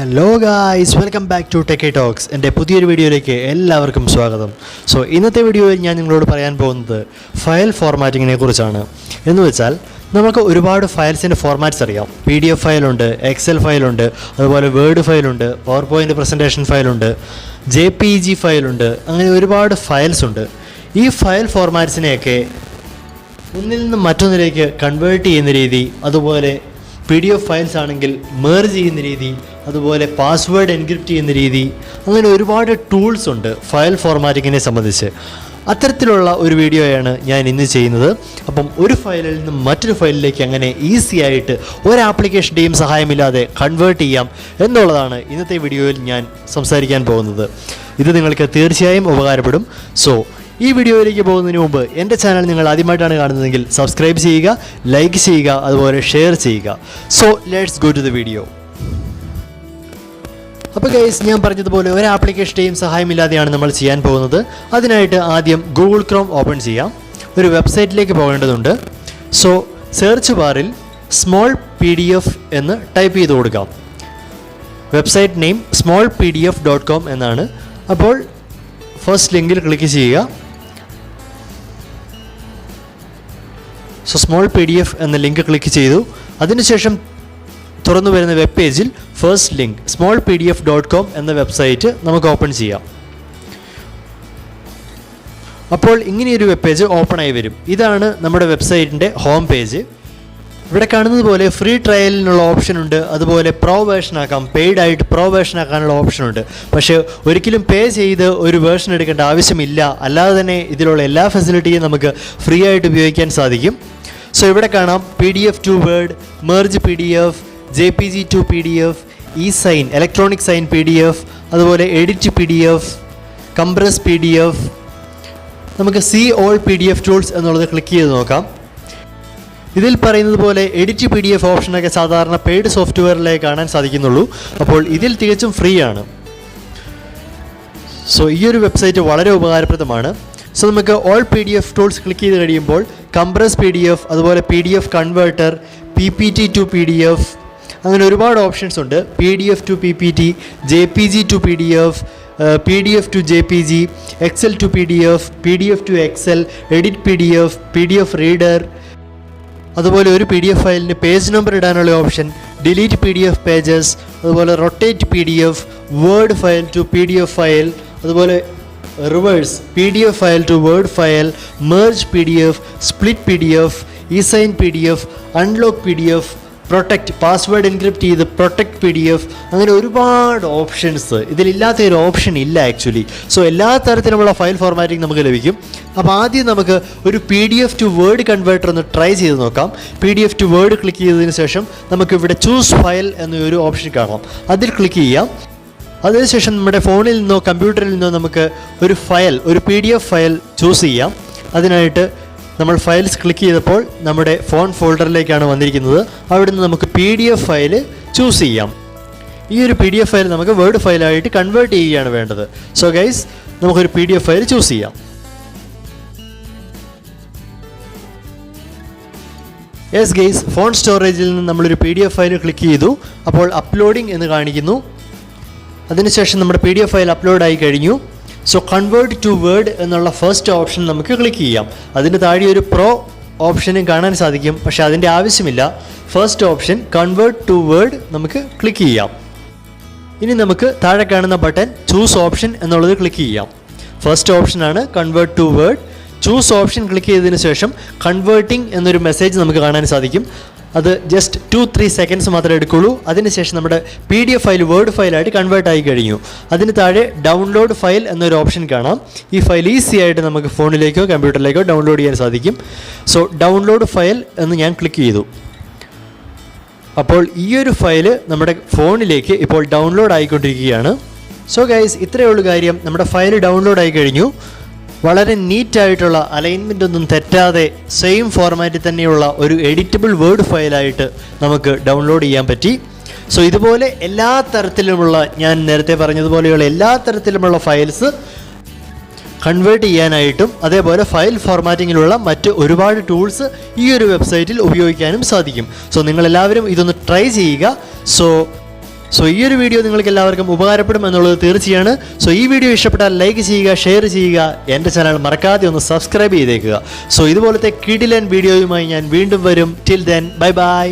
Hello guys, welcome back to TechyTalks. എൻ്റെ പുതിയൊരു വീഡിയോയിലേക്ക് എല്ലാവർക്കും സ്വാഗതം. സോ ഇന്നത്തെ വീഡിയോയിൽ ഞാൻ നിങ്ങളോട് പറയാൻ പോകുന്നത് ഫയൽ ഫോർമാറ്റിങ്ങിനെ കുറിച്ചാണ്. എന്ന് വെച്ചാൽ നമുക്ക് ഒരുപാട് ഫയൽസിൻ്റെ ഫോർമാറ്റ്സ് അറിയാം. PDF ഫയലുണ്ട്, എക്സൽ ഫയലുണ്ട്, അതുപോലെ വേർഡ് ഫയലുണ്ട്, പവർ പോയിൻ്റ് പ്രസൻറ്റേഷൻ ഫയലുണ്ട്, JPG ഫയലുണ്ട്, അങ്ങനെ ഒരുപാട് ഫയൽസ് ഉണ്ട്. ഈ ഫയൽ ഫോർമാറ്റ്സിനെയൊക്കെ ഒന്നിൽ നിന്ന് മറ്റൊന്നിലേക്ക് കൺവേർട്ട് ചെയ്യുന്ന രീതി, അതുപോലെ PDF ഫയൽസ് ആണെങ്കിൽ മെർജ് ചെയ്യുന്ന രീതി, അതുപോലെ പാസ്വേഡ് എൻക്രിപ്റ്റ് ചെയ്യുന്ന രീതി, അങ്ങനെ ഒരുപാട് ടൂൾസ് ഉണ്ട് ഫയൽ ഫോർമാറ്റിങ്ങിനെ സംബന്ധിച്ച്. അത്തരത്തിലുള്ള ഒരു വീഡിയോയാണ് ഞാൻ ഇന്ന് ചെയ്യുന്നത്. അപ്പം ഒരു ഫയലിൽ നിന്നും മറ്റൊരു ഫയലിലേക്ക് അങ്ങനെ ഈസി ആയിട്ട് ഒരു ആപ്ലിക്കേഷൻ്റെയും സഹായമില്ലാതെ കൺവേർട്ട് ചെയ്യാം എന്നുള്ളതാണ് ഇന്നത്തെ വീഡിയോയിൽ ഞാൻ സംസാരിക്കാൻ പോകുന്നത്. ഇത് നിങ്ങൾക്ക് തീർച്ചയായും ഉപകാരപ്പെടും. സോ ഈ വീഡിയോയിലേക്ക് പോകുന്നതിന് മുമ്പ് എൻ്റെ ചാനൽ നിങ്ങൾ ആദ്യമായിട്ടാണ് കാണുന്നതെങ്കിൽ സബ്സ്ക്രൈബ് ചെയ്യുക, ലൈക്ക് ചെയ്യുക, അതുപോലെ ഷെയർ ചെയ്യുക. So let's go to the video. അപ്പോൾ ഗൈസ്, ഞാൻ പറഞ്ഞതുപോലെ ഒരു ആപ്ലിക്കേഷൻ്റെയും സഹായമില്ലാതെയാണ് നമ്മൾ ചെയ്യാൻ പോകുന്നത്. അതിനായിട്ട് ആദ്യം ഗൂഗിൾ ക്രോം ഓപ്പൺ ചെയ്യാം. ഒരു വെബ്സൈറ്റിലേക്ക് പോകേണ്ടതുണ്ട്. സോ സെർച്ച് ബാറിൽ smallpdf എന്ന് ടൈപ്പ് ചെയ്ത് കൊടുക്കാം. വെബ്സൈറ്റ് നെയിം smallpdf.com എന്നാണ്. അപ്പോൾ ഫസ്റ്റ് ലിങ്കിൽ ക്ലിക്ക് ചെയ്യുക. സോ smallpdf എന്ന ലിങ്ക് ക്ലിക്ക് ചെയ്തു. അതിനുശേഷം തുറന്നു വരുന്ന വെബ് പേജിൽ ഫസ്റ്റ് ലിങ്ക് smallpdf.com എന്ന വെബ്സൈറ്റ് നമുക്ക് ഓപ്പൺ ചെയ്യാം. അപ്പോൾ ഇങ്ങനെയൊരു വെബ് പേജ് ഓപ്പൺ ആയി വരും. ഇതാണ് നമ്മുടെ വെബ്സൈറ്റിൻ്റെ ഹോം പേജ്. ഇവിടെ കാണുന്നത് പോലെ ഫ്രീ ട്രയലിനുള്ള ഓപ്ഷൻ ഉണ്ട്, അതുപോലെ പ്രോ വേർഷൻ ആക്കാം, പെയ്ഡ് ആയിട്ട് പ്രോ വേർഷൻ ആക്കാനുള്ള ഓപ്ഷൻ ഉണ്ട്. പക്ഷേ ഒരിക്കലും പേ ചെയ്ത് ഒരു വേർഷൻ എടുക്കേണ്ട ആവശ്യമില്ല. അല്ലാതെ തന്നെ ഇതിലുള്ള എല്ലാ ഫെസിലിറ്റിയും നമുക്ക് ഫ്രീ ആയിട്ട് ഉപയോഗിക്കാൻ സാധിക്കും. സോ ഇവിടെ കാണാം PDF to Word, merge PDF, JPG to PDF, e-sign, electronic sign PDF, അതുപോലെ എഡിറ്റ് PDF, കംപ്രസ് PDF. നമുക്ക് See all PDF tools എന്നുള്ളത് ക്ലിക്ക് ചെയ്ത് നോക്കാം. ഇതിൽ പറയുന്നത് പോലെ എഡിറ്റ് PDF ഓപ്ഷനൊക്കെ സാധാരണ പെയ്ഡ് സോഫ്റ്റ്വെയറിലേ കാണാൻ സാധിക്കുന്നുള്ളൂ. അപ്പോൾ ഇതിൽ തികച്ചും ഫ്രീ ആണ്. സോ ഈ ഒരു വെബ്സൈറ്റ് വളരെ ഉപകാരപ്രദമാണ്. സോ നമുക്ക് ഓൾ PDF ടൂൾസ് ക്ലിക്ക് ചെയ്ത് കഴിയുമ്പോൾ കംപ്രസ് PDF, അതുപോലെ PDF converter, PPT to PDF, അങ്ങനെ ഒരുപാട് ഓപ്ഷൻസ് ഉണ്ട്. PDF to PPT, JPG to PDF, PDF to JPG, Excel to PDF, PDF to Excel, Edit PDF, PDF reader, അതുപോലെ ഒരു PDF ഫയലിന് page number ഇടാനുള്ള ഓപ്ഷൻ, ഡിലീറ്റ് PDF പേജസ്, അതുപോലെ rotate PDF, Word file to PDF file, അതുപോലെ reverse PDF file to Word file, merge PDF, split PDF, e-sign PDF, unlock PDF, protect, password encrypt ചെയ്ത് protect PDF, അങ്ങനെ ഒരുപാട് options. ഇതിലില്ലാത്ത ഒരു option ഇല്ല actually. So എല്ലാ തരത്തിലുമുള്ള file formatting നമുക്ക് ലഭിക്കും. അപ്പോൾ ആദ്യം നമുക്ക് ഒരു PDF ടു വേർഡ് കൺവേർട്ടർ ഒന്ന് ട്രൈ ചെയ്ത് നോക്കാം. PDF ടു വേർഡ് ക്ലിക്ക് ചെയ്തതിന് ശേഷം നമുക്കിവിടെ ചൂസ് ഫയൽ എന്നൊരു ഓപ്ഷൻ കാണാം. അതിൽ ക്ലിക്ക് ചെയ്യാം. അതിനുശേഷം നമ്മുടെ ഫോണിൽ നിന്നോ കമ്പ്യൂട്ടറിൽ നിന്നോ നമുക്ക് ഒരു ഫയൽ, ഒരു PDF ഫയൽ ചൂസ് ചെയ്യാം. അതിനായിട്ട് നമ്മൾ ഫയൽസ് ക്ലിക്ക് ചെയ്തപ്പോൾ നമ്മുടെ ഫോൺ ഫോൾഡറിലേക്കാണ് വന്നിരിക്കുന്നത്. അവിടെ നിന്ന് നമുക്ക് PDF ഫയൽ ചൂസ് ചെയ്യാം. ഈ ഒരു PDF ഫയൽ നമുക്ക് വേർഡ് ഫയലായിട്ട് കൺവേർട്ട് ചെയ്യുകയാണ് വേണ്ടത്. സോ ഗൈസ്, നമുക്കൊരു PDF ഫയൽ ചൂസ് ചെയ്യാം. യെസ് ഗൈസ്, ഫോൺ സ്റ്റോറേജിൽ നിന്ന് നമ്മളൊരു PDF ഫയൽ ക്ലിക്ക് ചെയ്തു. അപ്പോൾ അപ്ലോഡിംഗ് എന്ന് കാണിക്കുന്നു. അതിനുശേഷം നമ്മുടെ PDF ഫയൽ അപ്ലോഡ് ആയി കഴിഞ്ഞു. സോ കൺവേർട്ട് ടു വേർഡ് എന്നുള്ള ഫസ്റ്റ് ഓപ്ഷൻ നമുക്ക് ക്ലിക്ക് ചെയ്യാം. അതിന് താഴെ ഒരു പ്രോ ഓപ്ഷനും കാണാൻ സാധിക്കും, പക്ഷേ അതിൻ്റെ ആവശ്യമില്ല. First option convert to word നമുക്ക് ക്ലിക്ക് ചെയ്യാം. ഇനി നമുക്ക് താഴെ കാണുന്ന ബട്ടൺ ചൂസ് ഓപ്ഷൻ എന്നുള്ളത് ക്ലിക്ക് ചെയ്യാം. ഫസ്റ്റ് ഓപ്ഷനാണ് convert to word. Choose option click ചെയ്തതിന് ശേഷം കൺവേർട്ടിംഗ് എന്നൊരു മെസ്സേജ് നമുക്ക് കാണാൻ സാധിക്കും. അത് ജസ്റ്റ് 2-3 സെക്കൻഡ്സ് മാത്രമേ എടുക്കുള്ളൂ. അതിനുശേഷം നമ്മുടെ PDF ഫയൽ വേർഡ് ഫയലായിട്ട് കൺവേർട്ട് ആയി കഴിഞ്ഞു. അതിന് താഴെ ഡൗൺലോഡ് ഫയൽ എന്നൊരു ഓപ്ഷൻ കാണാം. ഈ ഫയൽ ഈസി ആയിട്ട് നമുക്ക് ഫോണിലേക്കോ കമ്പ്യൂട്ടറിലേക്കോ ഡൗൺലോഡ് ചെയ്യാൻ സാധിക്കും. സോ ഡൗൺലോഡ് ഫയൽ എന്ന് ഞാൻ ക്ലിക്ക് ചെയ്തു. അപ്പോൾ ഈ ഒരു ഫയൽ നമ്മുടെ ഫോണിലേക്ക് ഇപ്പോൾ ഡൗൺലോഡ് ആയിക്കൊണ്ടിരിക്കുകയാണ്. സോ ഗൈസ്, ഇത്രയേ ഉള്ളൂ കാര്യം. നമ്മുടെ ഫയൽ ഡൗൺലോഡ് ആയി കഴിഞ്ഞു. വളരെ നീറ്റായിട്ടുള്ള, അലൈൻമെൻ്റ് ഒന്നും തെറ്റാതെ സെയിം ഫോർമാറ്റിൽ തന്നെയുള്ള ഒരു എഡിറ്റബിൾ വേർഡ് ഫയലായിട്ട് നമുക്ക് ഡൗൺലോഡ് ചെയ്യാൻ പറ്റി. സോ ഇതുപോലെ എല്ലാ തരത്തിലുമുള്ള, ഞാൻ നേരത്തെ പറഞ്ഞതുപോലെയുള്ള എല്ലാ തരത്തിലുമുള്ള ഫയൽസ് കൺവേർട്ട് ചെയ്യാനായിട്ടും അതേപോലെ ഫയൽ ഫോർമാറ്റിങ്ങിലുള്ള മറ്റ് ഒരുപാട് ടൂൾസ് ഈ ഒരു വെബ്സൈറ്റിൽ ഉപയോഗിക്കാനും സാധിക്കും. സോ നിങ്ങളെല്ലാവരും ഇതൊന്ന് ട്രൈ ചെയ്യുക. സോ സോ ഈ ഒരു വീഡിയോ നിങ്ങൾക്ക് എല്ലാവർക്കും ഉപകാരപ്പെടും എന്നുള്ളത് തീർച്ചയാണ്. സോ ഈ വീഡിയോ ഇഷ്ടപ്പെട്ടാൽ ലൈക്ക് ചെയ്യുക, ഷെയർ ചെയ്യുക, എൻ്റെ ചാനൽ മറക്കാതെ ഒന്ന് സബ്സ്ക്രൈബ് ചെയ്തേക്കുക. സോ ഇതുപോലത്തെ കിടിലൻ വീഡിയോയുമായി ഞാൻ വീണ്ടും വരും. Till then bye bye.